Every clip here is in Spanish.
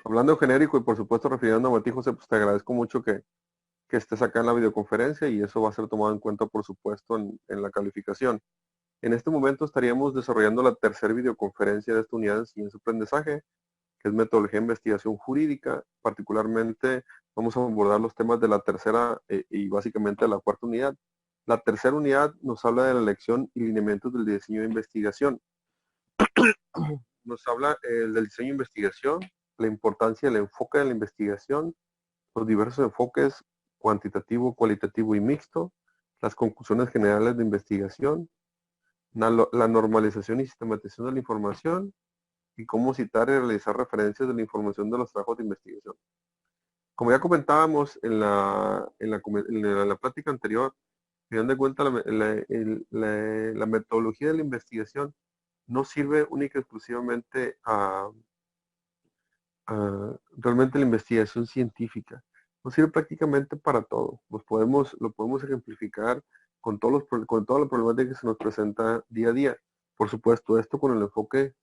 Hablando genérico y por supuesto refiriéndome a ti, José, pues te agradezco mucho que estés acá en la videoconferencia y eso va a ser tomado en cuenta, por supuesto, en la calificación. En este momento estaríamos desarrollando la tercera videoconferencia de esta unidad de enseñanza-aprendizaje, que es metodología de investigación jurídica. Particularmente vamos a abordar los temas de la tercera y básicamente de la cuarta unidad. La tercera unidad nos habla de la elección y lineamientos del diseño de investigación. Nos habla del diseño de investigación, la importancia del enfoque de la investigación, los diversos enfoques cuantitativo, cualitativo y mixto, las conclusiones generales de investigación, la normalización y sistematización de la información y cómo citar y realizar referencias de la información de los trabajos de investigación. Como ya comentábamos en la plática anterior, teniendo en cuenta la metodología de la investigación, no sirve única y exclusivamente realmente la investigación científica. Nos sirve prácticamente para todo. Lo podemos ejemplificar con toda la problemática que se nos presenta día a día. Por supuesto, esto con el enfoque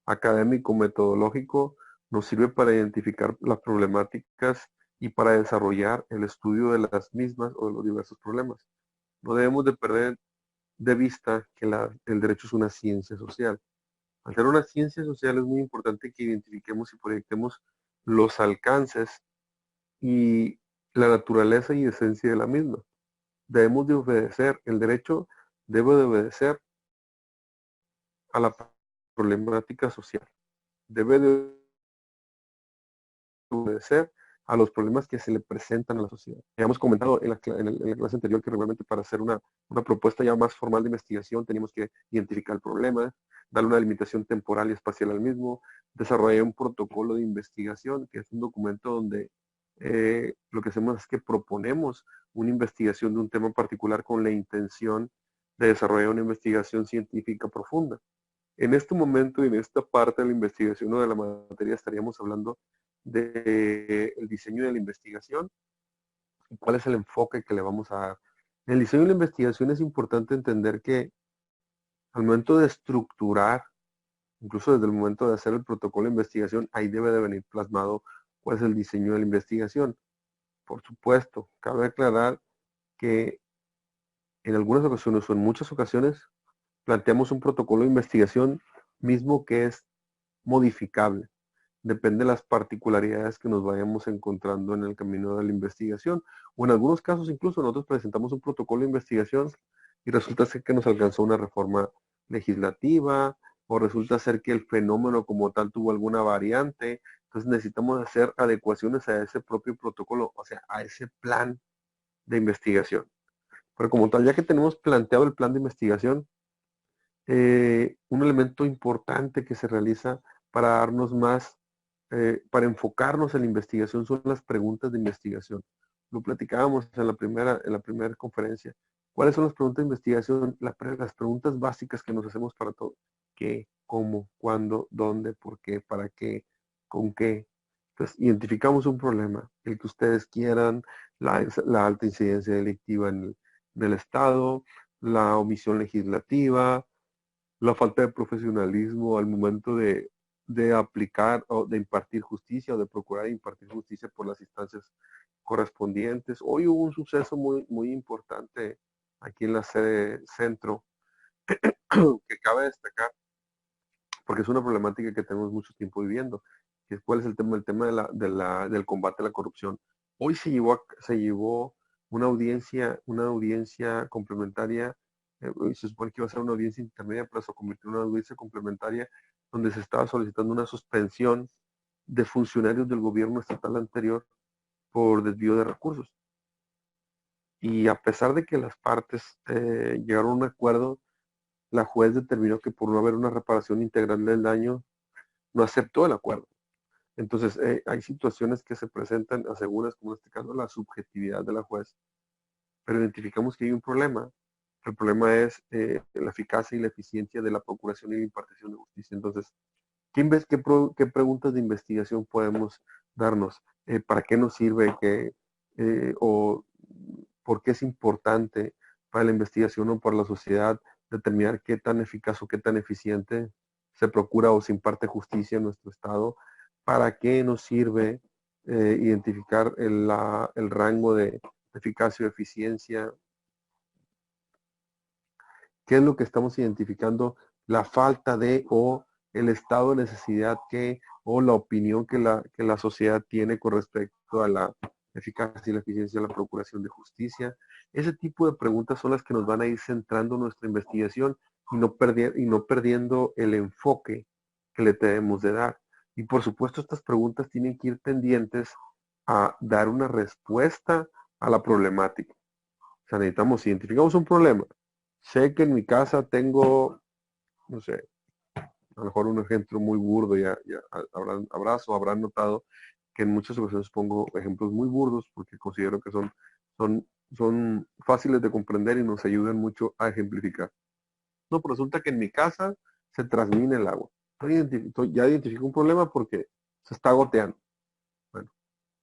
académico, metodológico, nos sirve para identificar las problemáticas y para desarrollar el estudio de las mismas o de los diversos problemas. No debemos de perder de vista que el derecho es una ciencia social. Al ser una ciencia social es muy importante que identifiquemos y proyectemos los alcances y la naturaleza y esencia de la misma. Debemos de obedecer, el derecho debe de obedecer a la problemática social, debe de obedecer a los problemas que se le presentan a la sociedad. Hemos comentado en la clase anterior que realmente para hacer una propuesta ya más formal de investigación tenemos que identificar el problema, darle una limitación temporal y espacial al mismo, desarrollar un protocolo de investigación, que es un documento donde lo que hacemos es que proponemos una investigación de un tema particular con la intención de desarrollar una investigación científica profunda. En este momento y en esta parte de la investigación o de la materia estaríamos hablando del diseño de la investigación y cuál es el enfoque que le vamos a dar. En el diseño de la investigación es importante entender que al momento de estructurar, incluso desde el momento de hacer el protocolo de investigación, ahí debe de venir plasmado cuál es el diseño de la investigación. Por supuesto, cabe aclarar que en algunas ocasiones o en muchas ocasiones planteamos un protocolo de investigación mismo que es modificable. Depende de las particularidades que nos vayamos encontrando en el camino de la investigación. O en algunos casos incluso nosotros presentamos un protocolo de investigación y resulta ser que nos alcanzó una reforma legislativa o resulta ser que el fenómeno como tal tuvo alguna variante. Entonces necesitamos hacer adecuaciones a ese propio protocolo, o sea, a ese plan de investigación. Pero como tal, ya que tenemos planteado el plan de investigación, un elemento importante que se realiza para darnos más, para enfocarnos en la investigación son las preguntas de investigación. Lo platicábamos en la primera conferencia. ¿Cuáles son las preguntas de investigación? Las preguntas básicas que nos hacemos para todo. ¿Qué? ¿Cómo? ¿Cuándo? ¿Dónde? ¿Por qué? ¿Para qué? ¿Con qué? Entonces, identificamos un problema, el que ustedes quieran, la alta incidencia delictiva en el Estado, la omisión legislativa, la falta de profesionalismo al momento de aplicar o de impartir justicia o de procurar impartir justicia por las instancias correspondientes. Hoy hubo un suceso muy, muy importante aquí en la sede centro que cabe destacar porque es una problemática que tenemos mucho tiempo viviendo. ¿Cuál es el tema? El tema del combate a la corrupción. Hoy se llevó una audiencia complementaria, se supone que iba a ser una audiencia intermedia, pero se convirtió en una audiencia complementaria donde se estaba solicitando una suspensión de funcionarios del gobierno estatal anterior por desvío de recursos. Y a pesar de que las partes llegaron a un acuerdo, la juez determinó que por no haber una reparación integral del daño, no aceptó el acuerdo. Entonces, hay situaciones que se presentan aseguras, como en este caso la subjetividad de la juez, pero identificamos que hay un problema. El problema es la eficacia y la eficiencia de la procuración y la impartición de justicia. Entonces, ¿qué preguntas de investigación podemos darnos? ¿Para qué nos sirve? ¿O por qué es importante para la investigación o para la sociedad determinar qué tan eficaz o qué tan eficiente se procura o se imparte justicia en nuestro Estado? ¿Para qué nos sirve identificar el rango de eficacia o eficiencia? ¿Qué es lo que estamos identificando? La falta de o el estado de necesidad que o la opinión que la sociedad tiene con respecto a la eficacia y la eficiencia de la procuración de justicia. Ese tipo de preguntas son las que nos van a ir centrando nuestra investigación y no perdiendo el enfoque que le debemos de dar. Y por supuesto estas preguntas tienen que ir tendientes a dar una respuesta a la problemática. O sea, necesitamos, identificamos un problema. Sé que en mi casa tengo, no sé, a lo mejor un ejemplo muy burdo, ya habrán notado que en muchas ocasiones pongo ejemplos muy burdos porque considero que son, son fáciles de comprender y nos ayudan mucho a ejemplificar. No, pero resulta que en mi casa se transmina el agua. Ya identifico un problema porque se está goteando. Bueno,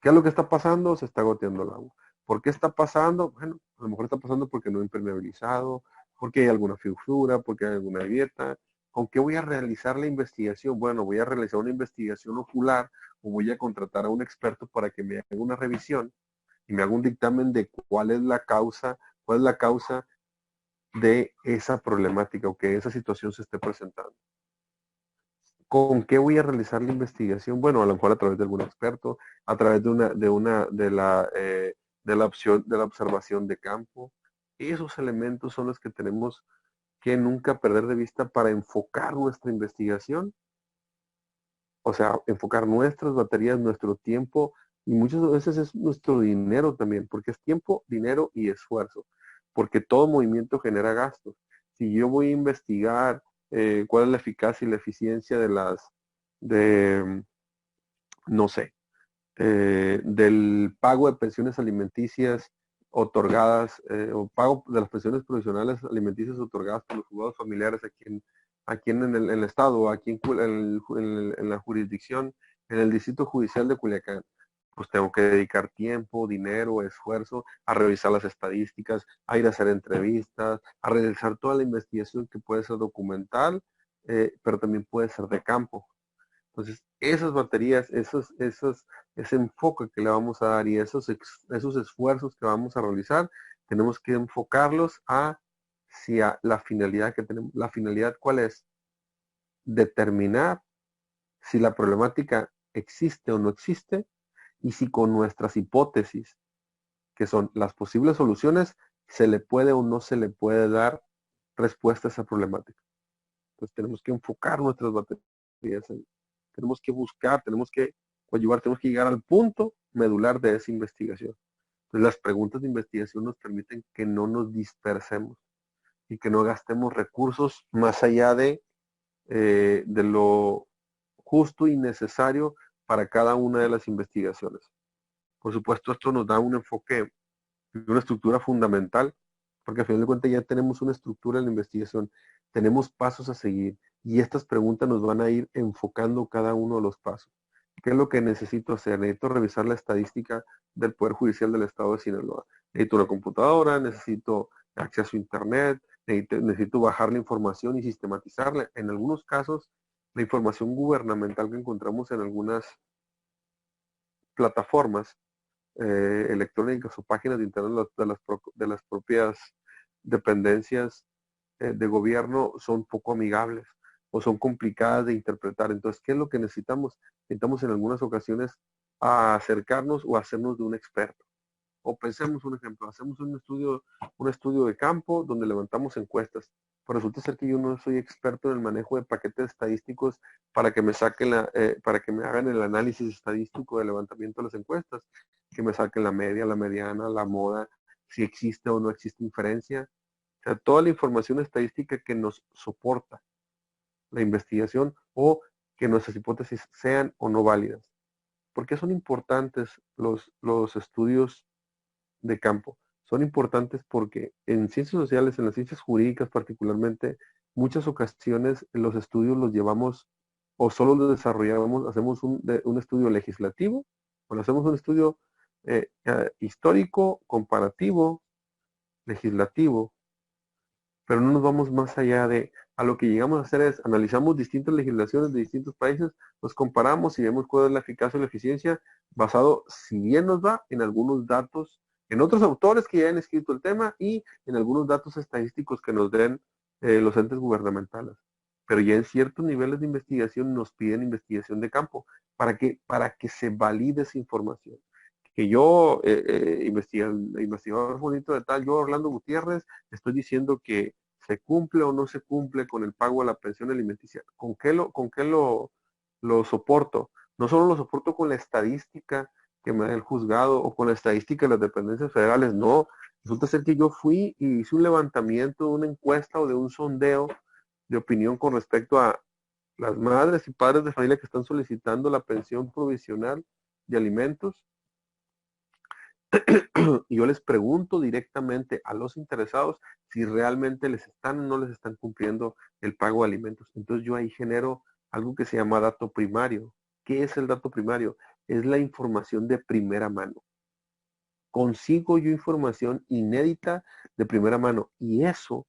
¿qué es lo que está pasando? Se está goteando el agua. ¿Por qué está pasando? Bueno, a lo mejor está pasando porque no he impermeabilizado, porque hay alguna fisura, porque hay alguna grieta. ¿Con qué voy a realizar la investigación? Bueno, voy a realizar una investigación ocular o voy a contratar a un experto para que me haga una revisión y me haga un dictamen de cuál es la causa de esa problemática o que esa situación se esté presentando. ¿Con qué voy a realizar la investigación? Bueno, a lo mejor a través de algún experto, a través de la opción, de la observación de campo. Esos elementos son los que tenemos que nunca perder de vista para enfocar nuestra investigación, o sea, enfocar nuestras baterías, nuestro tiempo y muchas veces es nuestro dinero también, porque es tiempo, dinero y esfuerzo, porque todo movimiento genera gastos. Si yo voy a investigar cuál es la eficacia y la eficiencia de, no sé, del pago de pensiones alimenticias otorgadas, o pago de las pensiones provisionales alimenticias otorgadas por los juzgados familiares aquí en el estado, aquí en la jurisdicción, en el distrito judicial de Culiacán. Pues tengo que dedicar tiempo, dinero, esfuerzo a revisar las estadísticas, a ir a hacer entrevistas, a realizar toda la investigación que puede ser documental, pero también puede ser de campo. Entonces, esas baterías, ese enfoque que le vamos a dar y esos esfuerzos que vamos a realizar, tenemos que enfocarlos hacia la finalidad que tenemos. ¿La finalidad cuál es? Determinar si la problemática existe o no existe y si con nuestras hipótesis, que son las posibles soluciones, se le puede o no se le puede dar respuesta a esa problemática. Entonces tenemos que enfocar nuestras baterías ahí. Tenemos que buscar, tenemos que coadyuvar, tenemos que llegar al punto medular de esa investigación. Entonces las preguntas de investigación nos permiten que no nos dispersemos y que no gastemos recursos más allá de lo justo y necesario para cada una de las investigaciones. Por supuesto, esto nos da un enfoque y una estructura fundamental, porque al final de cuentas ya tenemos una estructura en la investigación, tenemos pasos a seguir y estas preguntas nos van a ir enfocando cada uno de los pasos. ¿Qué es lo que necesito hacer? Necesito revisar la estadística del Poder Judicial del Estado de Sinaloa. Necesito una computadora, necesito acceso a Internet, necesito bajar la información y sistematizarla. En algunos casos, la información gubernamental que encontramos en algunas plataformas electrónicas o páginas de internet de las propias dependencias de gobierno son poco amigables o son complicadas de interpretar. Entonces, ¿qué es lo que necesitamos? Necesitamos en algunas ocasiones a acercarnos o hacernos de un experto. O pensemos un ejemplo, hacemos un estudio de campo donde levantamos encuestas. Pero resulta ser que yo no soy experto en el manejo de paquetes estadísticos para que me saquen para que me hagan el análisis estadístico de levantamiento de las encuestas, que me saquen la media, la mediana, la moda, si existe o no existe inferencia. O sea, toda la información estadística que nos soporta la investigación o que nuestras hipótesis sean o no válidas. ¿Por qué son importantes los estudios de campo? Son importantes porque en ciencias sociales, en las ciencias jurídicas particularmente, muchas ocasiones los estudios los llevamos o solo los desarrollamos, hacemos un estudio legislativo, o hacemos un estudio histórico, comparativo, legislativo, pero no nos vamos más allá de, a lo que llegamos a hacer es, analizamos distintas legislaciones de distintos países, los comparamos y vemos cuál es la eficacia o la eficiencia, basado, si bien nos va, en algunos datos, en otros autores que ya han escrito el tema y en algunos datos estadísticos que nos den los entes gubernamentales. Pero ya en ciertos niveles de investigación nos piden investigación de campo. Para que se valide esa información? Que yo, investigador bonito de tal, yo Orlando Gutiérrez, estoy diciendo que se cumple o no se cumple con el pago de la pensión alimenticia. Con qué lo soporto? No solo lo soporto con la estadística que me da el juzgado o con la estadística de las dependencias federales, no. Resulta ser que yo fui y hice un levantamiento de una encuesta o de un sondeo de opinión con respecto a las madres y padres de familia que están solicitando la pensión provisional de alimentos y yo les pregunto directamente a los interesados si realmente les están o no les están cumpliendo el pago de alimentos. Entonces yo ahí genero algo que se llama dato primario. ¿Qué es el dato primario? Es la información de primera mano. Consigo yo información inédita de primera mano y eso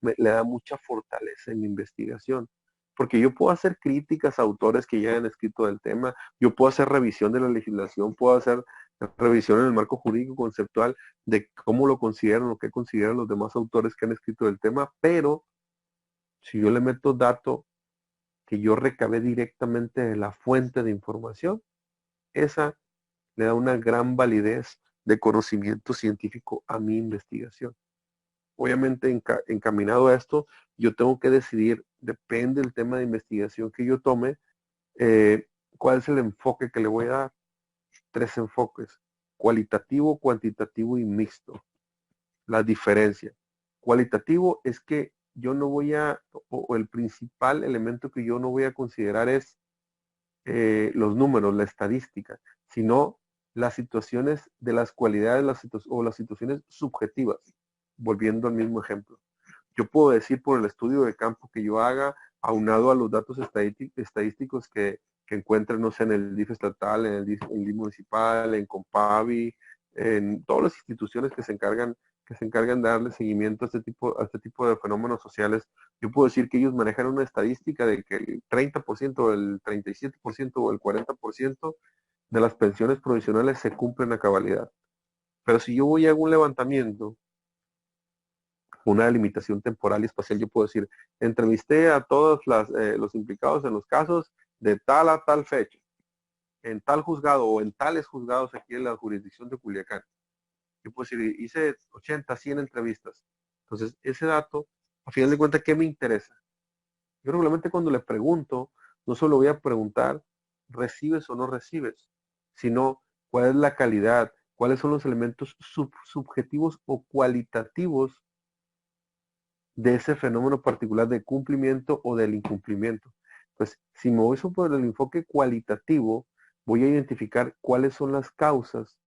le da mucha fortaleza en mi investigación. Porque yo puedo hacer críticas a autores que ya han escrito del tema, yo puedo hacer revisión de la legislación, puedo hacer revisión en el marco jurídico conceptual de cómo lo consideran o qué consideran los demás autores que han escrito del tema, pero si yo le meto dato que yo recabé directamente de la fuente de información, esa le da una gran validez de conocimiento científico a mi investigación. Obviamente encaminado a esto, yo tengo que decidir, depende del tema de investigación que yo tome, cuál es el enfoque que le voy a dar. 3 enfoques: cualitativo, cuantitativo y mixto. La diferencia. Cualitativo es que yo no voy a, o el principal elemento que yo no voy a considerar es los números, la estadística, sino las situaciones de las cualidades o las situaciones subjetivas. Volviendo al mismo ejemplo. Yo puedo decir por el estudio de campo que yo haga, aunado a los datos estadísticos que encuentren, no sé, en el DIF estatal, en el DIF municipal, en Compavi, en todas las instituciones que se encargan de darle seguimiento a este tipo de fenómenos sociales, yo puedo decir que ellos manejan una estadística de que el 30%, el 37% o el 40% de las pensiones provisionales se cumplen a cabalidad. Pero si yo voy a un levantamiento, una delimitación temporal y espacial, yo puedo decir, entrevisté a todos los implicados en los casos de tal a tal fecha, en tal juzgado o en tales juzgados aquí en la jurisdicción de Culiacán. Yo puedo decir, hice 80, 100 entrevistas. Entonces, ese dato, a final de cuentas, ¿qué me interesa? Yo regularmente cuando le pregunto, no solo voy a preguntar, ¿recibes o no recibes? Sino, ¿cuál es la calidad? ¿Cuáles son los elementos subjetivos o cualitativos de ese fenómeno particular de cumplimiento o del incumplimiento? Pues si me voy por el enfoque cualitativo, voy a identificar cuáles son las causas,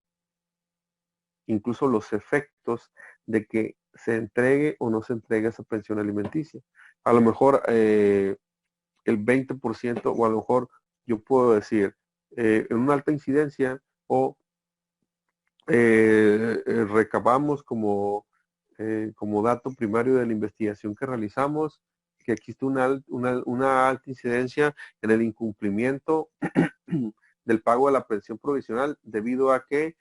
incluso los efectos de que se entregue o no se entregue esa pensión alimenticia. A lo mejor el 20% o a lo mejor yo puedo decir en una alta incidencia o recabamos como dato primario de la investigación que realizamos que existe una alta incidencia en el incumplimiento del pago de la pensión provisional debido a que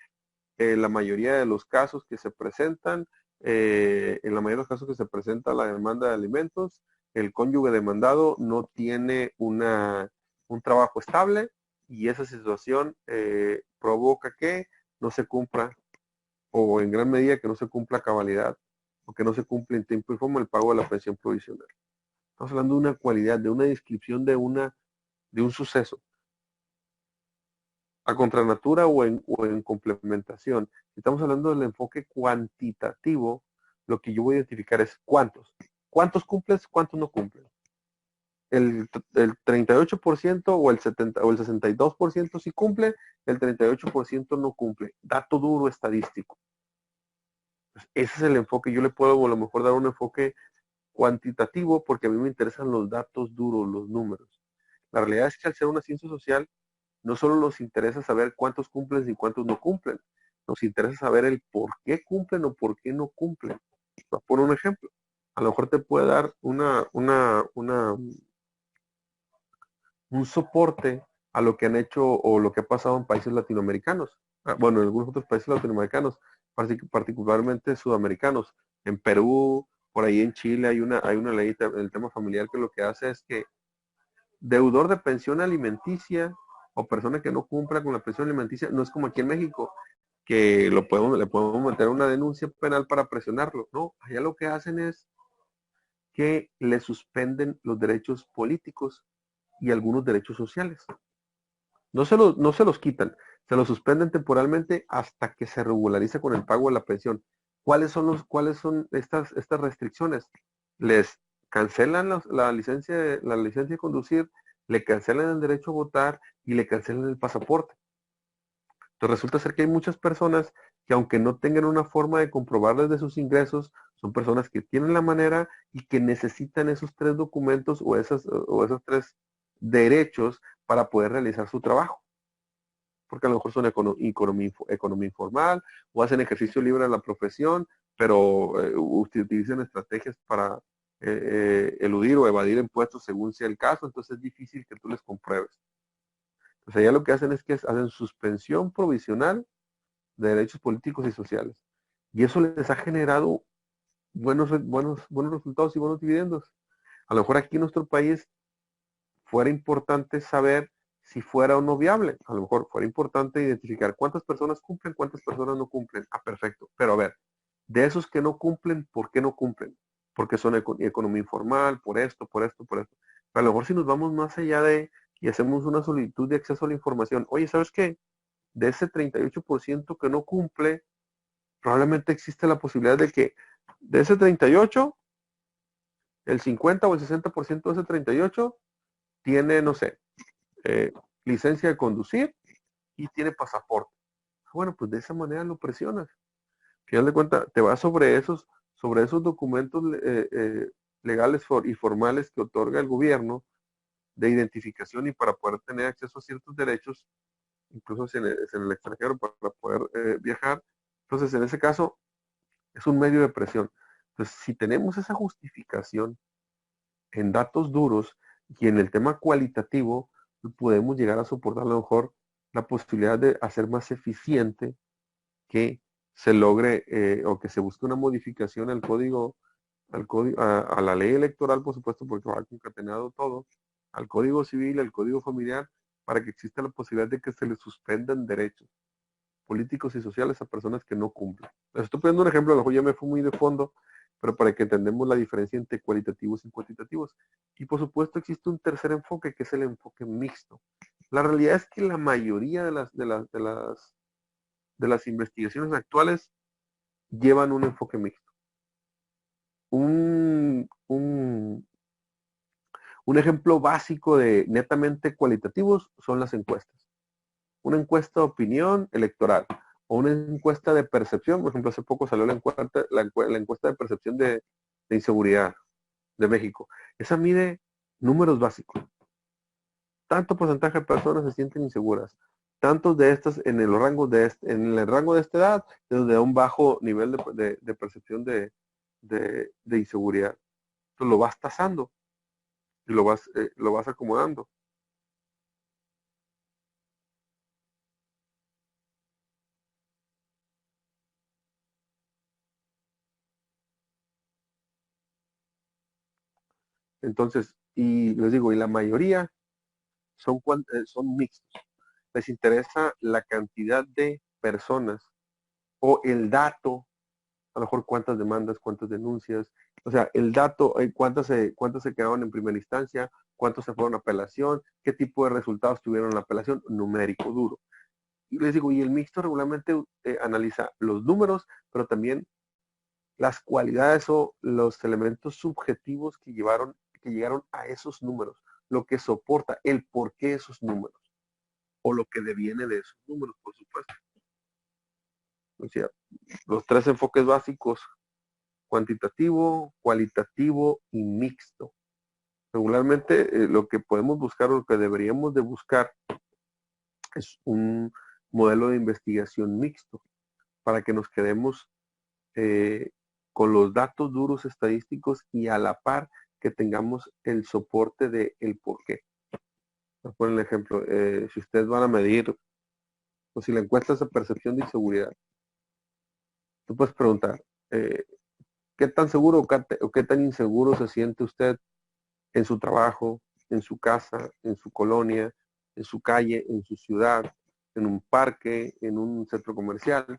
la mayoría de los casos que se presentan, en la mayoría de los casos que se presenta la demanda de alimentos, el cónyuge demandado no tiene un trabajo estable y esa situación provoca que no se cumpla o en gran medida que no se cumpla a cabalidad o que no se cumple en tiempo y forma el pago de la pensión provisional. Estamos hablando de una cualidad, de una descripción de un suceso a contranatura o en complementación. Si estamos hablando del enfoque cuantitativo, lo que yo voy a identificar es cuántos. ¿Cuántos cumples? ¿Cuántos no cumplen? El 38% o el 70 o el 62% sí cumple, el 38% no cumple. Dato duro estadístico. Pues ese es el enfoque. Yo le puedo a lo mejor dar un enfoque cuantitativo porque a mí me interesan los datos duros, los números. La realidad es que al ser una ciencia social, no solo nos interesa saber cuántos cumplen y cuántos no cumplen, nos interesa saber el por qué cumplen o por qué no cumplen. Voy a poner un ejemplo. a lo mejor te puede dar un soporte a lo que han hecho o lo que ha pasado en países latinoamericanos. Bueno, en algunos otros países latinoamericanos, particularmente sudamericanos. En Perú, por ahí en Chile hay una ley en el tema familiar que lo que hace es que deudor de pensión alimenticia o persona que no cumpla con la pensión alimenticia, no es como aquí en México, que le podemos meter una denuncia penal para presionarlo. No, allá lo que hacen es que le suspenden los derechos políticos y algunos derechos sociales. No se los quitan, se los suspenden temporalmente hasta que se regularice con el pago de la pensión. ¿Cuáles son estas restricciones? Les cancelan la licencia de conducir, le cancelan el derecho a votar y le cancelan el pasaporte. Entonces resulta ser que hay muchas personas que aunque no tengan una forma de comprobar desde sus ingresos, son personas que tienen la manera y que necesitan esos tres documentos o esos tres derechos para poder realizar su trabajo. Porque a lo mejor son economía informal o hacen ejercicio libre de la profesión, pero utilizan estrategias para eludir o evadir impuestos según sea el caso, entonces es difícil que tú les compruebes. O sea, ya lo que hacen es que hacen suspensión provisional de derechos políticos y sociales. Y eso les ha generado buenos resultados y buenos dividendos. A lo mejor aquí en nuestro país fuera importante saber si fuera o no viable. A lo mejor fuera importante identificar cuántas personas cumplen, cuántas personas no cumplen. Ah, perfecto. Pero a ver, de esos que no cumplen, ¿por qué no cumplen? Porque son economía informal, por esto, por esto, por esto. Pero a lo mejor si nos vamos más allá y hacemos una solicitud de acceso a la información, oye, ¿sabes qué? De ese 38% que no cumple, probablemente existe la posibilidad de que de ese 38, el 50 o el 60% de ese 38 tiene, no sé, eh, licencia de conducir y tiene pasaporte. Bueno, pues de esa manera lo presionas. Al final de cuentas, te vas sobre esos documentos legales y formales que otorga el gobierno de identificación y para poder tener acceso a ciertos derechos, incluso si en el extranjero, para poder viajar. Entonces, en ese caso, es un medio de presión. Entonces, si tenemos esa justificación en datos duros y en el tema cualitativo, podemos llegar a soportar a lo mejor la posibilidad de hacer más eficiente que se logre o que se busque una modificación a la ley electoral, por supuesto, porque va concatenado todo, al código civil, al código familiar, para que exista la posibilidad de que se les suspendan derechos políticos y sociales a personas que no cumplen. Les estoy poniendo un ejemplo, a lo mejor ya me fui muy de fondo, pero para que entendamos la diferencia entre cualitativos y cuantitativos. Y por supuesto existe un tercer enfoque, que es el enfoque mixto. La realidad es que la mayoría de las investigaciones actuales llevan un enfoque mixto. Un ejemplo básico de netamente cualitativos son las encuestas. Una encuesta de opinión electoral o una encuesta de percepción. Por ejemplo, hace poco salió la encuesta de percepción de inseguridad de México. Esa mide números básicos. Tanto porcentaje de personas se sienten inseguras. Tantos de estas en el rango de esta edad, desde un bajo nivel de percepción de inseguridad. Entonces lo vas tasando y lo vas acomodando. Entonces, y les digo, y la mayoría son mixtos. Les interesa la cantidad de personas o el dato, a lo mejor cuántas demandas, cuántas denuncias, o sea, el dato, cuántas se quedaron en primera instancia, cuántos se fueron a apelación, qué tipo de resultados tuvieron en la apelación, numérico, duro. Y les digo, y el mixto regularmente analiza los números, pero también las cualidades o los elementos subjetivos que llegaron a esos números, lo que soporta, el por qué esos números, o lo que deviene de esos números, por supuesto. O sea, los tres enfoques básicos: cuantitativo, cualitativo y mixto. Regularmente lo que podemos buscar o lo que deberíamos de buscar es un modelo de investigación mixto para que nos quedemos con los datos duros estadísticos y a la par que tengamos el soporte de el por qué. Voy a poner el ejemplo, si ustedes van a medir, o si la encuesta es de percepción de inseguridad, tú puedes preguntar, ¿qué tan seguro o qué tan inseguro se siente usted en su trabajo, en su casa, en su colonia, en su calle, en su ciudad, en un parque, en un centro comercial?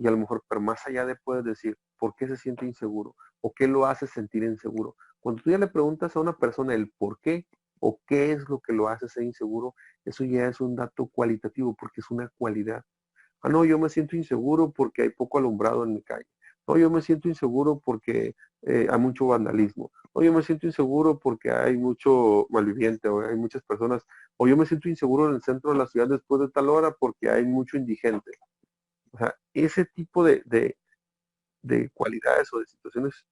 Y a lo mejor, pero más allá de puedes decir, ¿por qué se siente inseguro? ¿O qué lo hace sentir inseguro? Cuando tú ya le preguntas a una persona el por qué o qué es lo que lo hace ser inseguro, eso ya es un dato cualitativo porque es una cualidad. Ah, no, yo me siento inseguro porque hay poco alumbrado en mi calle. No, yo me siento inseguro porque hay mucho vandalismo. O yo me siento inseguro porque hay mucho malviviente o hay muchas personas. O yo me siento inseguro en el centro de la ciudad después de tal hora porque hay mucho indigente. O sea, ese tipo de cualidades o de situaciones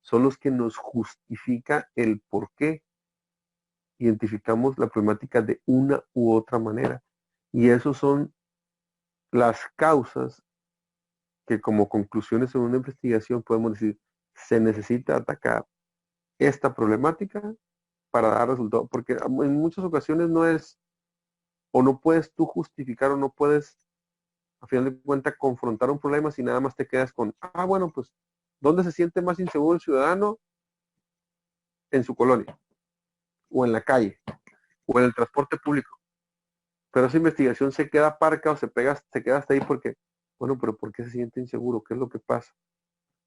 son los que nos justifica el por qué identificamos la problemática de una u otra manera. Y esos son las causas que como conclusiones en una investigación podemos decir, se necesita atacar esta problemática para dar resultados, porque en muchas ocasiones no es, o no puedes tú justificar o no puedes, a final de cuentas, confrontar un problema si nada más te quedas con, bueno, pues, ¿dónde se siente más inseguro el ciudadano? En su colonia, o en la calle, o en el transporte público. Pero esa investigación se queda parca o se queda hasta ahí porque, bueno, pero ¿por qué se siente inseguro? ¿Qué es lo que pasa?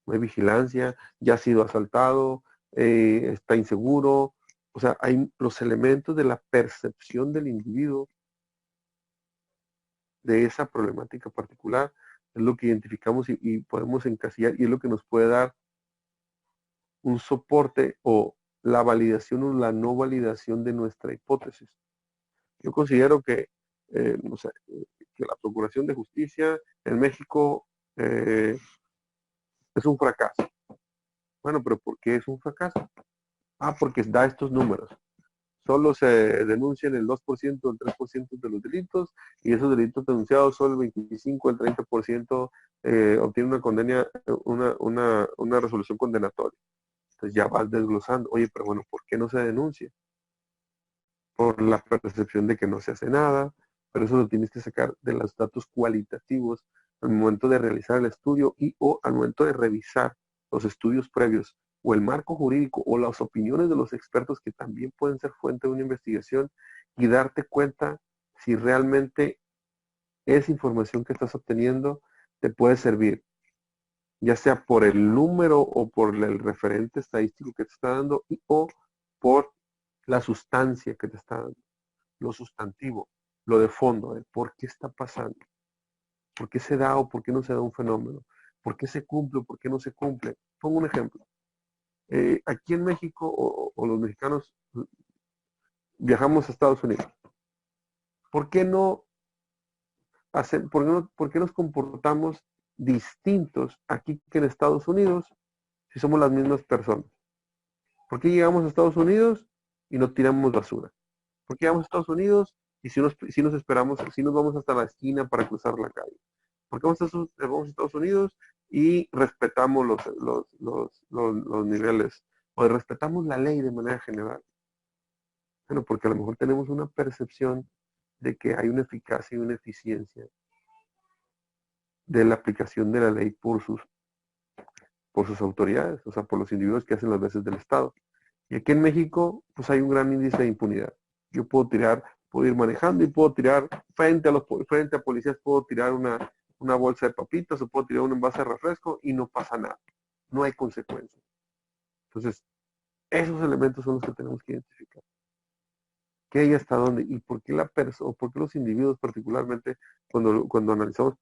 No hay vigilancia, ya ha sido asaltado, está inseguro. O sea, hay los elementos de la percepción del individuo de esa problemática particular, es lo que identificamos y podemos encasillar y es lo que nos puede dar un soporte o la validación o la no validación de nuestra hipótesis. Yo considero no sé, que la Procuración de Justicia en México es un fracaso. Bueno, pero ¿por qué es un fracaso? Porque da estos números. Solo se denuncian el 2%, el 3% de los delitos y esos delitos denunciados solo el 25, el 30% obtiene una condena, una resolución condenatoria. Entonces ya vas desglosando, oye, pero bueno, ¿por qué no se denuncia? Por la percepción de que no se hace nada, pero eso lo tienes que sacar de los datos cualitativos al momento de realizar el estudio y o al momento de revisar los estudios previos o el marco jurídico o las opiniones de los expertos que también pueden ser fuente de una investigación y darte cuenta si realmente esa información que estás obteniendo te puede servir, ya sea por el número o por el referente estadístico que te está dando o por la sustancia que te está dando, lo sustantivo, lo de fondo, el por qué está pasando, por qué se da o por qué no se da un fenómeno, por qué se cumple o por qué no se cumple. Pongo un ejemplo. Aquí en México o los mexicanos viajamos a Estados Unidos. ¿Por qué no por qué nos comportamos distintos aquí que en Estados Unidos si somos las mismas personas? ¿Por qué llegamos a Estados Unidos y no tiramos basura? ¿Por qué llegamos a Estados Unidos y si nos esperamos, si nos vamos hasta la esquina para cruzar la calle? ¿Por qué vamos a Estados Unidos y respetamos los niveles? O respetamos la ley de manera general. Bueno, porque a lo mejor tenemos una percepción de que hay una eficacia y una eficiencia de la aplicación de la ley por sus autoridades, o sea, por los individuos que hacen las veces del Estado. Y aquí en México, pues hay un gran índice de impunidad. Yo puedo ir manejando y puedo tirar frente a policías, puedo tirar una bolsa de papitas o puedo tirar un envase de refresco y no pasa nada. No hay consecuencias. Entonces, esos elementos son los que tenemos que identificar. ¿Qué hay hasta dónde? ¿Y por qué por qué los individuos particularmente, cuando analizamos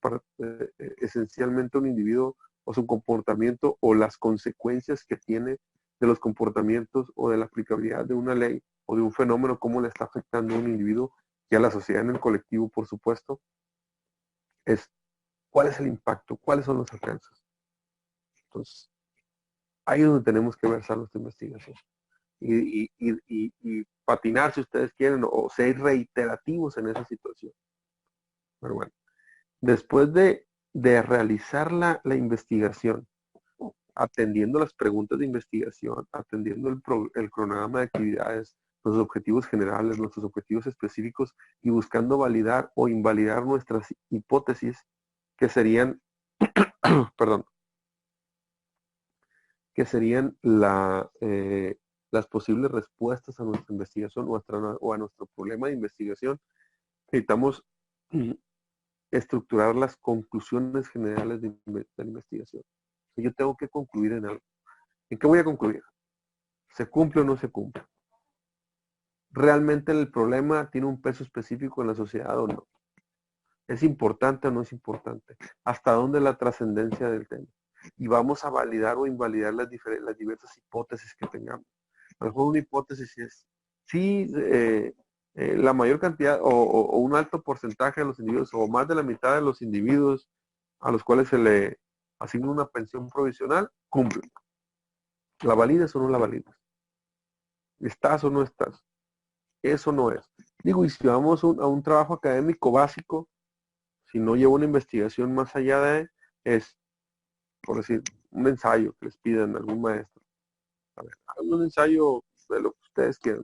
esencialmente un individuo o su comportamiento o las consecuencias que tiene de los comportamientos o de la aplicabilidad de una ley o de un fenómeno, cómo le está afectando a un individuo y a la sociedad en el colectivo, por supuesto, es cuál es el impacto, cuáles son los alcances? Entonces, ahí es donde tenemos que versar nuestra investigación. Y patinar si ustedes quieren o ser reiterativos en esa situación. Pero bueno, después de realizar la investigación atendiendo las preguntas de investigación, atendiendo el cronograma de actividades, los objetivos generales, nuestros objetivos específicos y buscando validar o invalidar nuestras hipótesis que serían, perdón, que serían las posibles respuestas a nuestra investigación o a nuestro problema de investigación. Necesitamos estructurar las conclusiones generales de la investigación. Yo tengo que concluir en algo. ¿En qué voy a concluir? ¿Se cumple o no se cumple? ¿Realmente el problema tiene un peso específico en la sociedad o no? ¿Es importante o no es importante? ¿Hasta dónde la trascendencia del tema? Y vamos a validar o invalidar las diversas hipótesis que tengamos. A lo mejor una hipótesis es, sí, la mayor cantidad o un alto porcentaje de los individuos o más de la mitad de los individuos a los cuales se le asigna una pensión provisional, cumplen. ¿La validas o no la validas? ¿Estás o no estás? Eso no es. Digo, y si vamos a un trabajo académico básico, si no llevo una investigación más allá de, es, por decir, un ensayo que les pidan a algún maestro. A ver, hagan un ensayo de lo que ustedes quieran.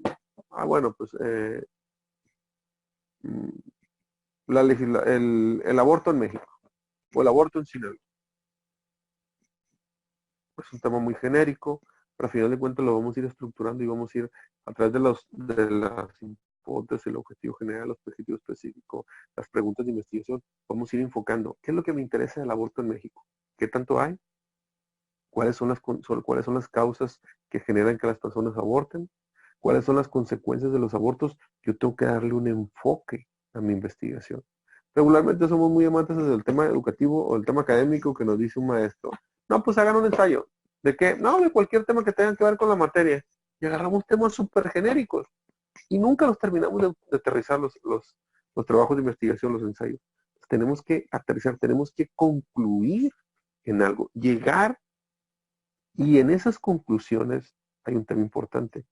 Bueno, pues el aborto en México o el aborto en Sinaloa. Es un tema muy genérico, pero al final de cuentas lo vamos a ir estructurando y vamos a ir a través de las hipótesis, el objetivo general, el objetivo específico, las preguntas de investigación, vamos a ir enfocando. ¿Qué es lo que me interesa del aborto en México? ¿Qué tanto hay? ¿Cuáles son las causas que generan que las personas aborten? ¿Cuáles son las consecuencias de los abortos? Yo tengo que darle un enfoque a mi investigación. Regularmente somos muy amantes del tema educativo o del tema académico que nos dice un maestro. No, pues hagan un ensayo. ¿De qué? No, de cualquier tema que tenga que ver con la materia. Y agarramos temas súper genéricos. Y nunca los terminamos de aterrizar los trabajos de investigación, los ensayos. Tenemos que aterrizar, tenemos que concluir en algo, llegar, y en esas conclusiones hay un tema importante.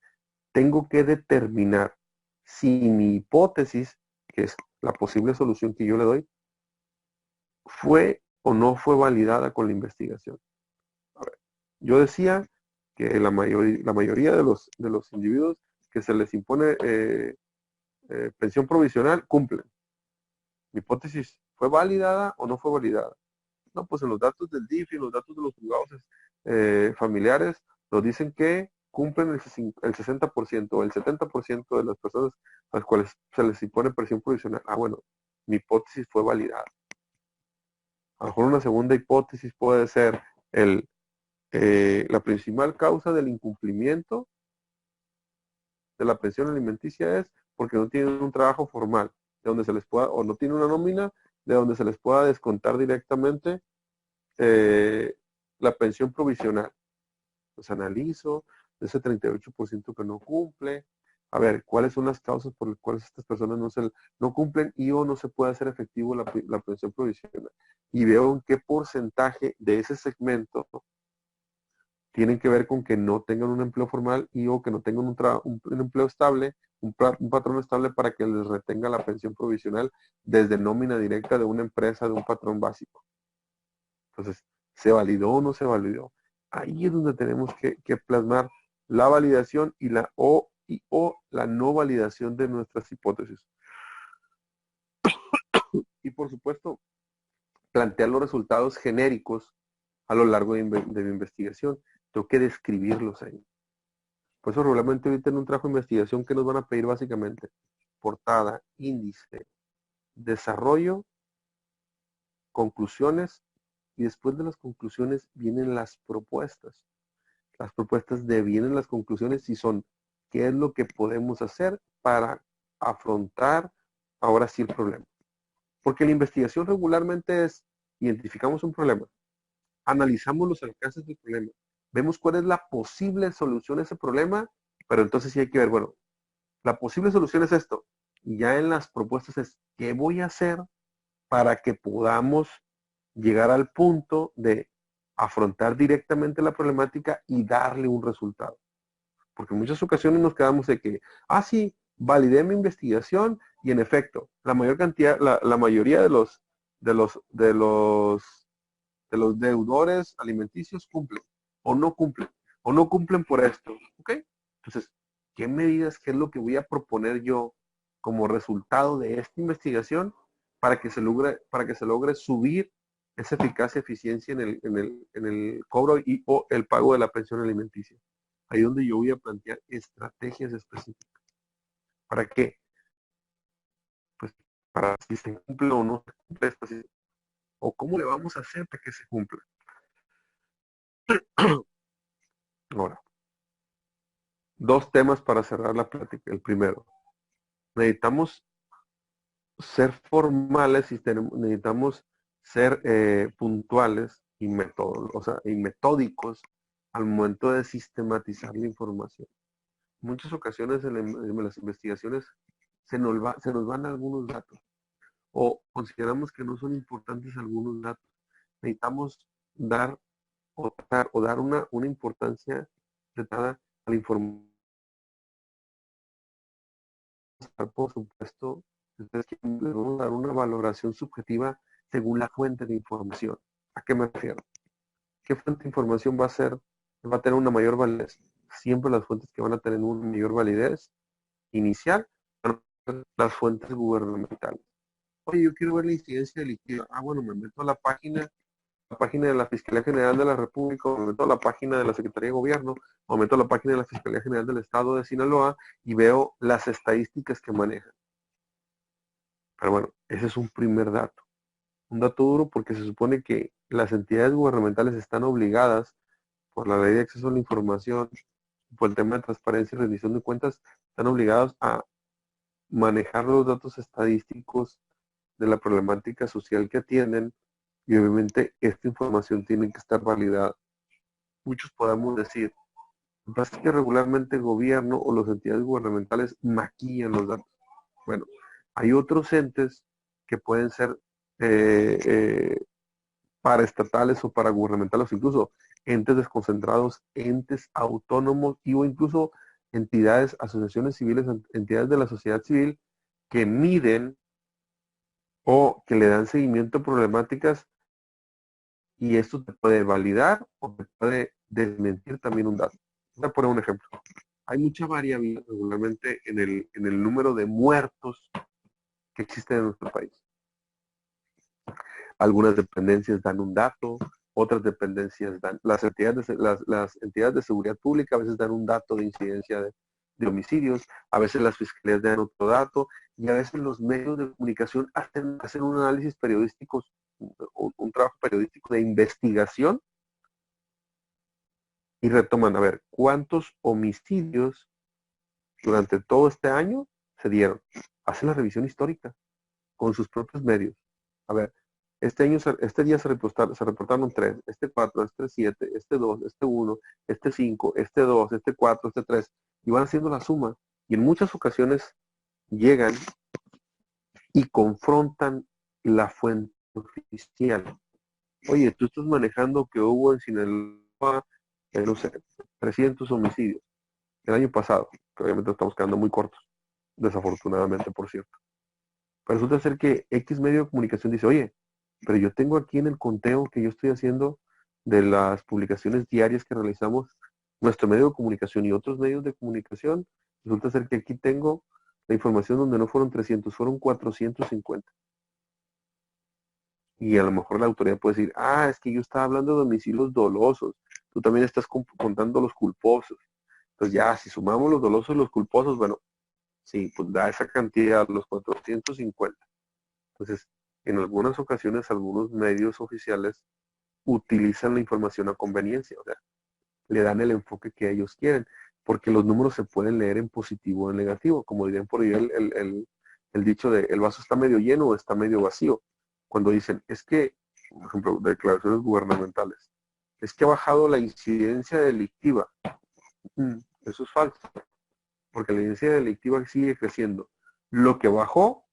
Tengo que determinar si mi hipótesis, que es la posible solución que yo le doy, fue o no fue validada con la investigación. A ver, yo decía que la mayoría de los individuos que se les impone pensión provisional cumplen. Mi hipótesis, ¿fue validada o no fue validada? No, pues en los datos del DIF y en los datos de los juzgados familiares nos dicen que cumplen el 60% o el 70% de las personas a las cuales se les impone presión provisional. Bueno, mi hipótesis fue validada. A lo mejor una segunda hipótesis puede ser la principal causa del incumplimiento de la pensión alimenticia es porque no tienen un trabajo formal de donde se les pueda, o no tienen una nómina de donde se les pueda descontar directamente la pensión provisional. Pues analizo ese 38% que no cumple, a ver cuáles son las causas por las cuales estas personas no cumplen y o no se puede hacer efectivo la pensión provisional. Y veo en qué porcentaje de ese segmento tienen que ver con que no tengan un empleo formal y o que no tengan un empleo estable, un patrón estable para que les retenga la pensión provisional desde nómina directa de una empresa, de un patrón básico. Entonces, ¿se validó o no se validó? Ahí es donde tenemos que plasmar la validación y la no validación de nuestras hipótesis. Y por supuesto, plantear los resultados genéricos a lo largo de mi investigación. Tengo que describirlos ahí. Por eso regularmente ahorita en un trabajo de investigación que nos van a pedir básicamente portada, índice, desarrollo, conclusiones, y después de las conclusiones vienen las propuestas. Las propuestas devienen las conclusiones y son qué es lo que podemos hacer para afrontar ahora sí el problema. Porque la investigación regularmente es, identificamos un problema, analizamos los alcances del problema, vemos cuál es la posible solución a ese problema, pero entonces sí hay que ver, bueno, la posible solución es esto. Y ya en las propuestas es, ¿qué voy a hacer para que podamos llegar al punto de afrontar directamente la problemática y darle un resultado? Porque en muchas ocasiones nos quedamos de que, sí, validé mi investigación y en efecto, la mayoría de los deudores alimenticios cumplen. o no cumplen, o no cumplen por esto, ¿ok? Entonces, ¿qué medidas, qué es lo que voy a proponer yo como resultado de esta investigación para que se logre subir esa eficacia, eficiencia en el cobro y o el pago de la pensión alimenticia? Ahí donde yo voy a plantear estrategias específicas. ¿Para qué? Pues para si se cumple o no se cumple esta, o cómo le vamos a hacer para que se cumpla. Ahora, dos temas para cerrar la plática. El primero, necesitamos ser formales y necesitamos ser puntuales y o sea, y metódicos al momento de sistematizar la información. En muchas ocasiones en las investigaciones se nos van algunos datos o consideramos que no son importantes algunos datos. Necesitamos dar o dar una importancia determinada a la información. Por supuesto, ustedes les vamos a dar una valoración subjetiva según la fuente de información. ¿A qué me refiero? ¿Qué fuente de información va a tener una mayor validez? Siempre las fuentes que van a tener una mayor validez inicial van a ser las fuentes gubernamentales. Oye, yo quiero ver la incidencia delictiva. Ah, bueno, me meto a la página de la Fiscalía General de la República, o me meto a la página de la Secretaría de Gobierno, o me meto a la página de la Fiscalía General del Estado de Sinaloa y veo las estadísticas que manejan. Pero bueno, ese es un primer dato. Un dato duro porque se supone que las entidades gubernamentales están obligadas por la ley de acceso a la información, por el tema de transparencia y rendición de cuentas, están obligados a manejar los datos estadísticos de la problemática social que atienden y obviamente esta información tiene que estar validada. Muchos podemos decir, lo que pasa es que regularmente el gobierno o las entidades gubernamentales maquillan los datos. Bueno, hay otros entes que pueden ser eh, eh, paraestatales o paragubernamentales, incluso entes desconcentrados, entes autónomos o incluso entidades, asociaciones civiles, entidades de la sociedad civil que miden o que le dan seguimiento a problemáticas y esto te puede validar o te puede desmentir también un dato. Voy a poner un ejemplo. Hay mucha variabilidad regularmente en el número de muertos que existen en nuestro país. Algunas dependencias dan un dato, otras dependencias dan, las entidades de seguridad pública a veces dan un dato de incidencia de homicidios, a veces las fiscalías dan otro dato, y a veces los medios de comunicación hacen un análisis periodístico, un trabajo periodístico de investigación, y retoman, a ver, ¿cuántos homicidios durante todo este año se dieron? Hacen la revisión histórica con sus propios medios. A ver, este día se reportaron 3, este 4, este 7, este 2, este 1, este 5, este 2, este 4, este 3, y van haciendo la suma. Y en muchas ocasiones llegan y confrontan la fuente oficial. Oye, tú estás manejando que hubo en Sinaloa, no sé, 300 homicidios el año pasado, que obviamente estamos quedando muy cortos, desafortunadamente, por cierto. Pero resulta ser que X medio de comunicación dice, oye, pero yo tengo aquí en el conteo que yo estoy haciendo de las publicaciones diarias que realizamos, nuestro medio de comunicación y otros medios de comunicación, resulta ser que aquí tengo la información donde no fueron 300, fueron 450. Y a lo mejor la autoridad puede decir, ah, es que yo estaba hablando de homicidios dolosos, tú también estás contando los culposos. Entonces ya, si sumamos los dolosos y los culposos, bueno, sí, pues da esa cantidad, los 450. Entonces, en algunas ocasiones, algunos medios oficiales utilizan la información a conveniencia, o sea, le dan el enfoque que ellos quieren, porque los números se pueden leer en positivo o en negativo, como dirían por ahí el dicho de el vaso está medio lleno o está medio vacío. Cuando dicen, es que, por ejemplo, declaraciones gubernamentales, es que ha bajado la incidencia delictiva. Eso es falso, porque la incidencia delictiva sigue creciendo. Lo que bajó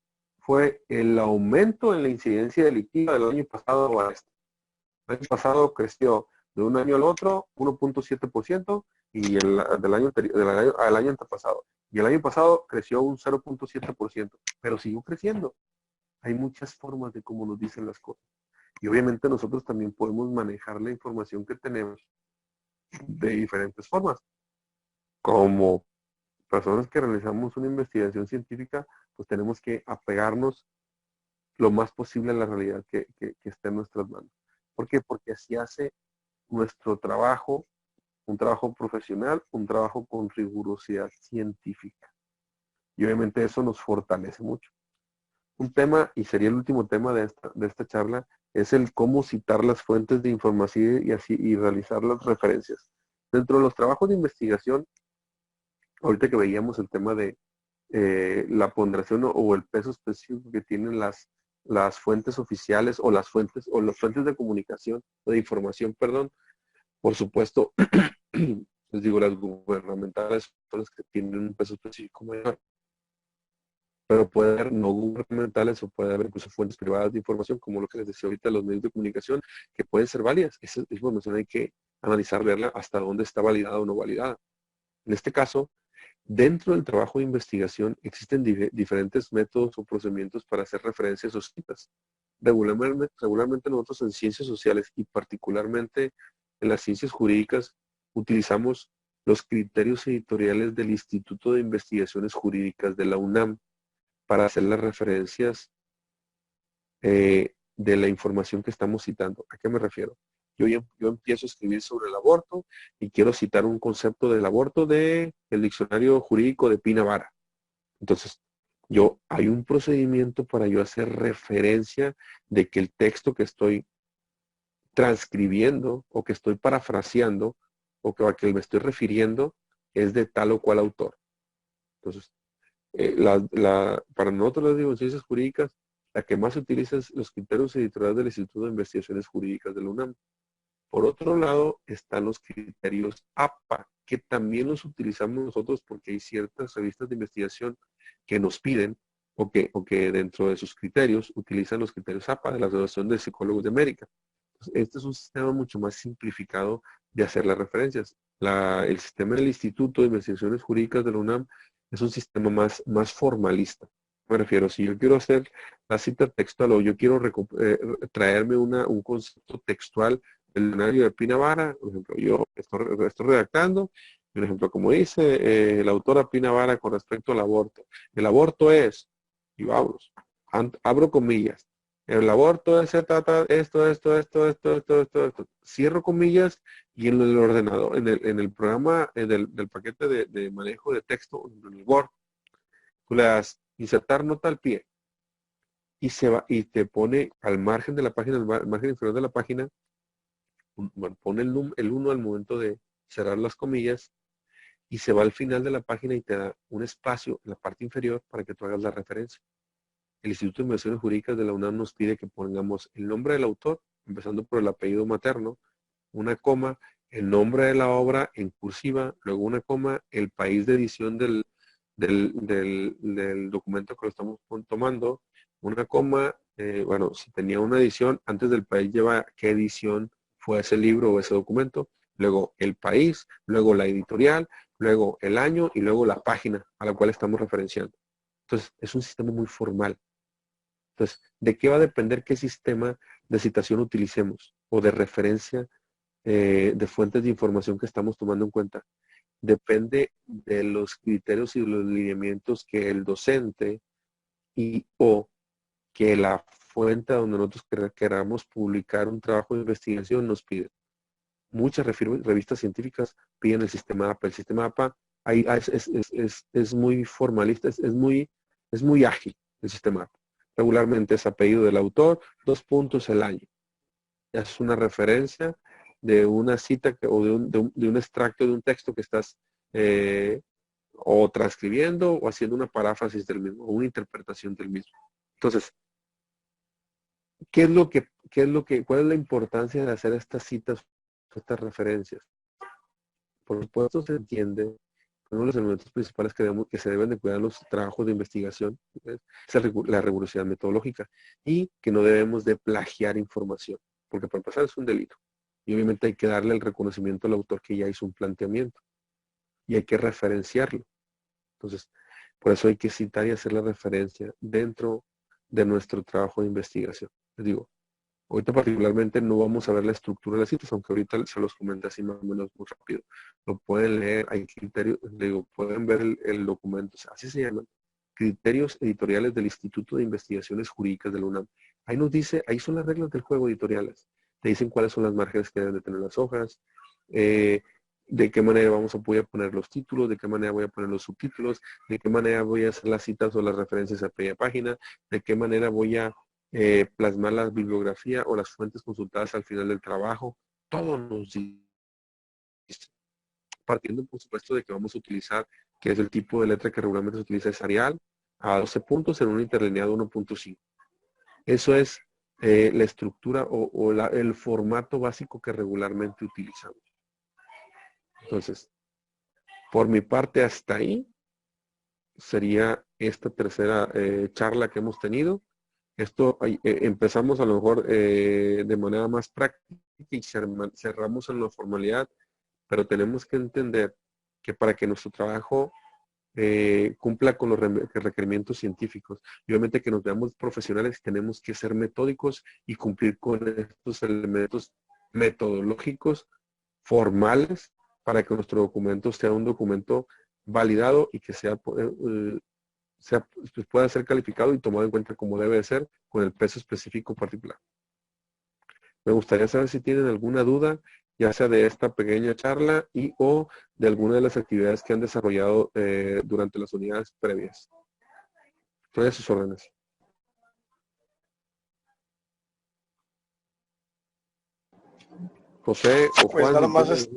fue el aumento en la incidencia delictiva del año pasado a este. El año pasado creció de un año al otro 1.7% y del año al año antepasado. Y el año pasado creció un 0.7%, pero siguió creciendo. Hay muchas formas de cómo nos dicen las cosas. Y obviamente nosotros también podemos manejar la información que tenemos de diferentes formas. Como personas que realizamos una investigación científica, pues tenemos que apegarnos lo más posible a la realidad que está en nuestras manos. ¿Por qué? Porque así hace nuestro trabajo, un trabajo profesional, un trabajo con rigurosidad científica. Y obviamente eso nos fortalece mucho. Un tema, y sería el último tema de esta charla, es el cómo citar las fuentes de información y así y realizar las referencias. Dentro de los trabajos de investigación, ahorita que veíamos el tema de la ponderación o el peso específico que tienen las fuentes oficiales o las fuentes de comunicación o de información, perdón, por supuesto, les digo, las gubernamentales son las que tienen un peso específico mayor, pero puede haber no gubernamentales o puede haber incluso fuentes privadas de información, como lo que les decía ahorita, los medios de comunicación, que pueden ser válidas. Esa información hay que analizar, verla hasta dónde está validada o no validada. En este caso, dentro del trabajo de investigación existen diferentes métodos o procedimientos para hacer referencias o citas. Regularmente nosotros en ciencias sociales y particularmente en las ciencias jurídicas utilizamos los criterios editoriales del Instituto de Investigaciones Jurídicas de la UNAM para hacer las referencias de la información que estamos citando. ¿A qué me refiero? Yo empiezo a escribir sobre el aborto y quiero citar un concepto del aborto del diccionario jurídico de Pina Vara. Entonces, hay un procedimiento para yo hacer referencia de que el texto que estoy transcribiendo o que estoy parafraseando o que a que me estoy refiriendo es de tal o cual autor. Entonces, para nosotros las digo, en ciencias jurídicas, la que más se utiliza es los criterios editoriales del Instituto de Investigaciones Jurídicas de la UNAM. Por otro lado, están los criterios APA, que también los utilizamos nosotros porque hay ciertas revistas de investigación que nos piden o que dentro de sus criterios utilizan los criterios APA de la Asociación de Psicólogos de América. Este es un sistema mucho más simplificado de hacer las referencias. El sistema del Instituto de Investigaciones Jurídicas de la UNAM es un sistema más formalista. Me refiero, si yo quiero hacer la cita textual o yo quiero traerme un concepto textual del diccionario de Pina Vara, por ejemplo, yo estoy redactando, por ejemplo, como dice la autora Pina Vara con respecto al aborto. El aborto es, y vamos, abro comillas, el aborto es esto. Cierro comillas y en el ordenador, en el programa del paquete de manejo de texto, en el Word, tú le das insertar nota al pie y se va y te pone al margen de la página, al margen inferior de la página, pone el 1 al momento de cerrar las comillas y se va al final de la página y te da un espacio en la parte inferior para que tú hagas la referencia. El Instituto de Investigaciones Jurídicas de la UNAM nos pide que pongamos el nombre del autor, empezando por el apellido materno, una coma, el nombre de la obra en cursiva, luego una coma, el país de edición del documento que lo estamos tomando, una coma, bueno, si tenía una edición, antes del país lleva qué edición fue ese libro o ese documento, luego el país, luego la editorial, luego el año y luego la página a la cual estamos referenciando. Entonces, es un sistema muy formal. Entonces, ¿de qué va a depender qué sistema de citación utilicemos o de referencia de fuentes de información que estamos tomando en cuenta? Depende de los criterios y los lineamientos que el docente y o que la fuente donde nosotros queramos publicar un trabajo de investigación nos pide. Muchas revistas científicas piden el sistema APA. El sistema APA es muy formalista, es muy ágil el sistema APA. Regularmente es apellido del autor, 2 puntos el año. Es una referencia de una cita o de un extracto de un texto que estás o transcribiendo o haciendo una paráfrasis del mismo, o una interpretación del mismo. Entonces, cuál es la importancia de hacer estas citas, estas referencias? Por supuesto, se entiende que uno de los elementos principales que se deben de cuidar en los trabajos de investigación es la rigurosidad metodológica y que no debemos de plagiar información, porque para empezar es un delito. Y obviamente hay que darle el reconocimiento al autor que ya hizo un planteamiento y hay que referenciarlo. Entonces, por eso hay que citar y hacer la referencia dentro de nuestro trabajo de investigación. Les digo, Ahorita particularmente no vamos a ver la estructura de las citas, aunque ahorita se los comenté así más o menos muy rápido. Lo pueden leer, hay criterios, digo, pueden ver el documento, o sea, así se llaman, criterios editoriales del Instituto de Investigaciones Jurídicas de la UNAM. Ahí nos dice, ahí son las reglas del juego editoriales. Te dicen cuáles son las márgenes que deben de tener las hojas, de qué manera voy a poner los títulos, de qué manera voy a poner los subtítulos, de qué manera voy a hacer las citas o las referencias a aquella página, de qué manera voy a plasmar la bibliografía o las fuentes consultadas al final del trabajo. Todo nos dice, partiendo por supuesto de que vamos a utilizar, que es el tipo de letra que regularmente se utiliza, es Arial, a 12 puntos en un interlineado 1.5. Eso es la estructura o el formato básico que regularmente utilizamos. Entonces, por mi parte hasta ahí sería esta tercera charla que hemos tenido. Esto empezamos a lo mejor de manera más práctica y cerramos en la formalidad, pero tenemos que entender que para que nuestro trabajo cumpla con los requerimientos científicos y obviamente que nos veamos profesionales, tenemos que ser metódicos y cumplir con estos elementos metodológicos formales para que nuestro documento sea un documento validado y que pueda ser calificado y tomado en cuenta como debe de ser con el peso específico particular. Me gustaría saber si tienen alguna duda, ya sea de esta pequeña charla y o de alguna de las actividades que han desarrollado durante las unidades previas. Estoy a sus órdenes. José o Pues Juan. nada más,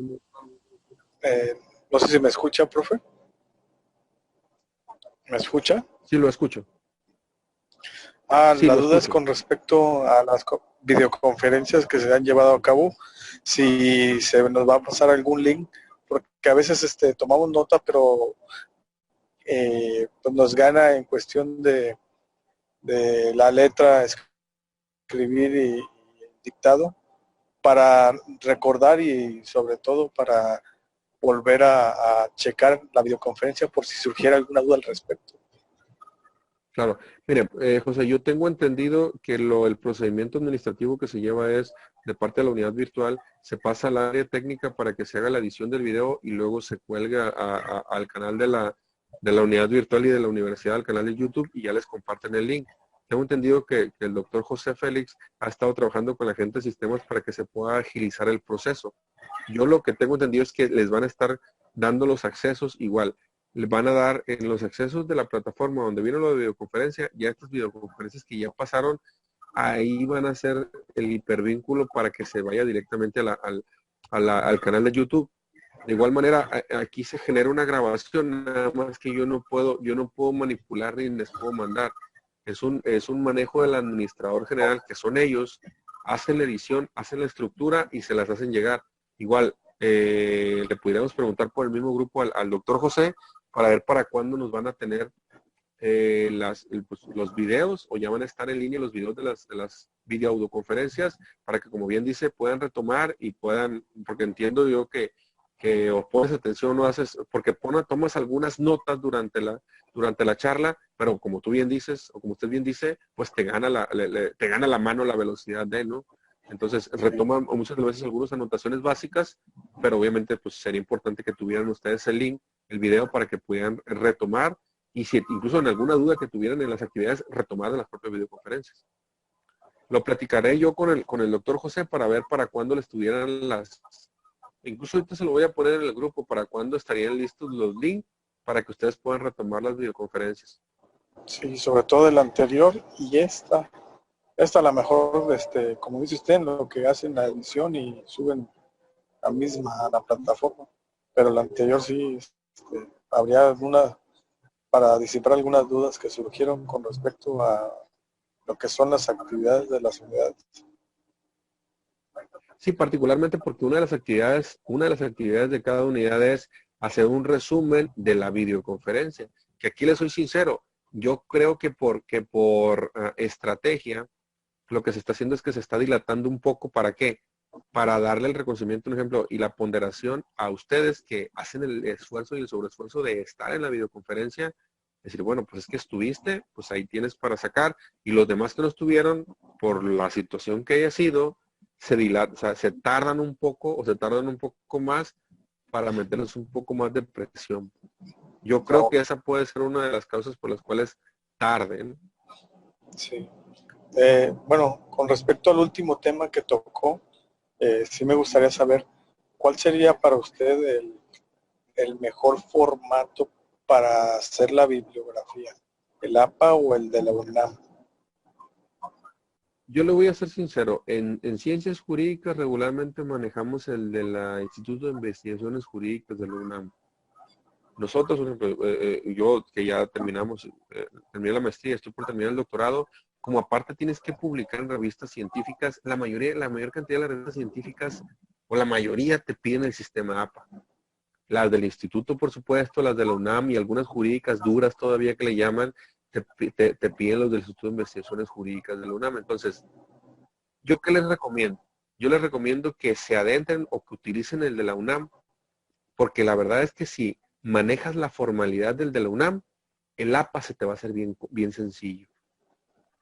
no sé si me escucha, profe. ¿Me escucha? Sí, lo escucho. Sí, La lo duda es escucho. con respecto a las videoconferencias que se han llevado a cabo, si se nos va a pasar algún link, porque a veces tomamos nota, pero pues nos gana en cuestión de la letra, escribir y dictado, para recordar y sobre todo para volver a checar la videoconferencia por si surgiera alguna duda al respecto. Claro. Mire, José, yo tengo entendido que el procedimiento administrativo que se lleva es, de parte de la unidad virtual, se pasa al área técnica para que se haga la edición del video y luego se cuelga al canal de la unidad virtual y de la universidad, al canal de YouTube, y ya les comparten el link. Tengo entendido que el doctor José Félix ha estado trabajando con la gente de sistemas para que se pueda agilizar el proceso. Yo lo que tengo entendido es que les van a estar dando los accesos igual. Les van a dar en los accesos de la plataforma donde vino la videoconferencia, ya estas videoconferencias que ya pasaron, ahí van a hacer el hipervínculo para que se vaya directamente al canal de YouTube. De igual manera, aquí se genera una grabación, nada más que yo no puedo manipular ni les puedo mandar. Es un manejo del administrador general, que son ellos, hacen la edición, hacen la estructura y se las hacen llegar. Igual, le pudiéramos preguntar por el mismo grupo al doctor José para ver para cuándo nos van a tener pues, los videos, o ya van a estar en línea los videos de las videoconferencias, para que, como bien dice, puedan retomar y puedan, porque entiendo yo que o pones atención o haces, porque tomas algunas notas durante la charla, pero como tú bien dices, o como usted bien dice, pues te gana te gana la mano la velocidad de, ¿no? Entonces retoman muchas veces algunas anotaciones básicas, pero obviamente pues sería importante que tuvieran ustedes el link, el video, para que pudieran retomar y si incluso en alguna duda que tuvieran en las actividades, retomar de las propias videoconferencias. Lo platicaré yo con el doctor José para ver para cuándo les tuvieran incluso ahorita se lo voy a poner en el grupo para cuándo estarían listos los links para que ustedes puedan retomar las videoconferencias. Sí, sobre todo el anterior y esta a lo mejor, como dice usted, en lo que hacen la edición y suben la misma a la plataforma, pero la anterior sí, habría alguna, para disipar algunas dudas que surgieron con respecto a lo que son las actividades de las unidades. Sí, particularmente porque una de las actividades de cada unidad es hacer un resumen de la videoconferencia. Que aquí les soy sincero, yo creo que por estrategia, lo que se está haciendo es que se está dilatando un poco. ¿Para qué? Para darle el reconocimiento, un ejemplo, y la ponderación a ustedes que hacen el esfuerzo y el sobreesfuerzo de estar en la videoconferencia, Decir, bueno, pues es que estuviste, pues ahí tienes para sacar, y los demás que no estuvieron, por la situación que haya sido, o sea, se tardan un poco o se tardan un poco más para meterles un poco más de presión. Yo creo No, que esa puede ser una de las causas por las cuales tarden. sí. Bueno, con respecto al último tema que tocó, sí me gustaría saber cuál sería para usted el mejor formato para hacer la bibliografía, el APA o el de la UNAM. Yo le voy a ser sincero, en ciencias jurídicas regularmente manejamos el de la Instituto de Investigaciones Jurídicas de la UNAM. Nosotros, por ejemplo, yo que ya terminamos, terminé la maestría, estoy por terminar el doctorado, como aparte tienes que publicar en revistas científicas, la mayor cantidad de las revistas científicas, o la mayoría te piden el sistema APA. Las del instituto, por supuesto, las de la UNAM y algunas jurídicas duras todavía que le llaman, te piden los del Instituto de Investigaciones Jurídicas de la UNAM. Entonces, ¿yo qué les recomiendo? Yo les recomiendo que se adentren o que utilicen el de la UNAM, porque la verdad es que si manejas la formalidad del de la UNAM, el APA se te va a hacer bien, bien sencillo,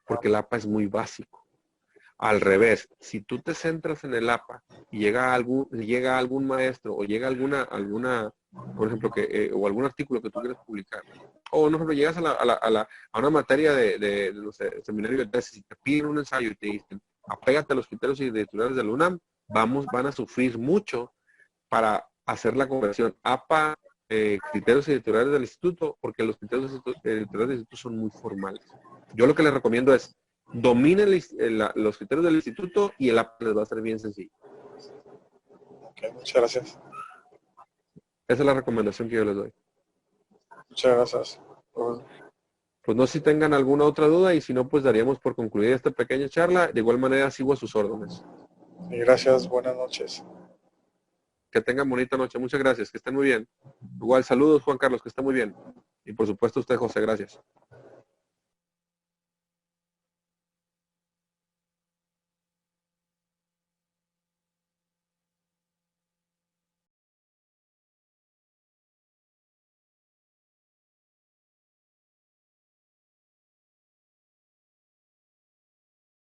porque el APA es muy básico. Al revés, si tú te centras en el APA y llega algún maestro o llega por ejemplo, o algún artículo que tú quieres publicar, o no, llegas a una materia de no sé, seminario de tesis y te piden un ensayo y te dicen, apégate a los criterios editoriales de la UNAM, van a sufrir mucho para hacer la conversión APA, criterios editoriales del instituto, porque los criterios editoriales del instituto son muy formales. Yo lo que les recomiendo es, dominen los criterios del instituto y el APA les va a ser bien sencillo. Okay, muchas gracias. Esa es la recomendación que yo les doy. Muchas gracias. Pues no sé si tengan alguna otra duda y si no, pues daríamos por concluida esta pequeña charla. De igual manera, sigo a sus órdenes. Y gracias, buenas noches. Que tengan bonita noche. Muchas gracias. Que estén muy bien. Igual, saludos, Juan Carlos, que estén muy bien. Y por supuesto usted, José, gracias.